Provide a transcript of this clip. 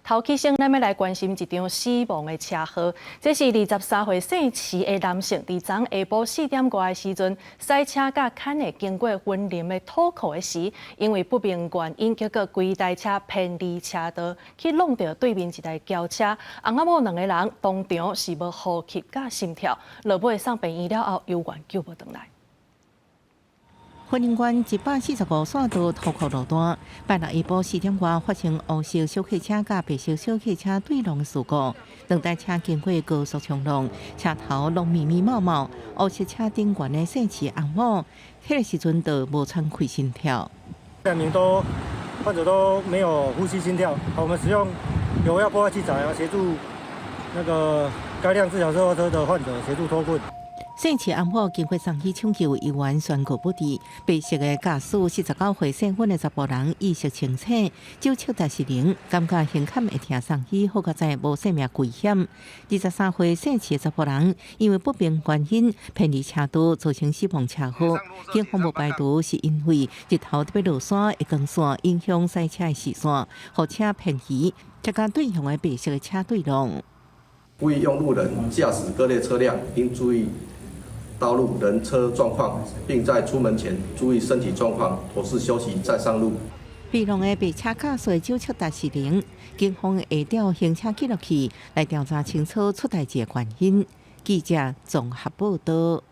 头起先，咱要来关心一场死亡的车祸。这是23岁姓池的男性，伫昨下晡4点外的时阵，赛车甲牵的经过森林的土库的时，因为不明原因，结果规台车偏离车道，去弄到对面一台轿车。翁仔某2个人当场是无呼吸甲心跳，落尾送病院了后，有缘救无回来。婚姻关145线道土库路段，拜六下晡4点外发生黑色小客车甲白色小客车对撞的事故。两台车经过高速冲浪，车头拢密密冒冒，黑色车顶悬的姓池翁某，迄个时阵就无喘气心跳。2名患者都没有呼吸心跳，我们使用有压迫器材协助那个该辆自小车祸车的患者协助脱困。姓池翁某经过送医抢救，医院宣告不治。白色的驾驶49岁姓温的查甫人意识清醒，酒测达是0，感觉胸坎会疼，送医好，在无生命危险。23岁姓池的查甫人因为不明原因偏离车道，造成死亡车祸。警方无排除是因为日头特别落山的光线影响赛车的视线，互车偏移，才甲对向的白色的车对撞。呼吁用路人驾驶各类车辆应注意道路人车状况，并在出门前注意身体状况，妥善休息再上路。被撞的白车驾驶酒测达是0，警方会调行车记录器来调查清楚出代志的原因。记者综合报道。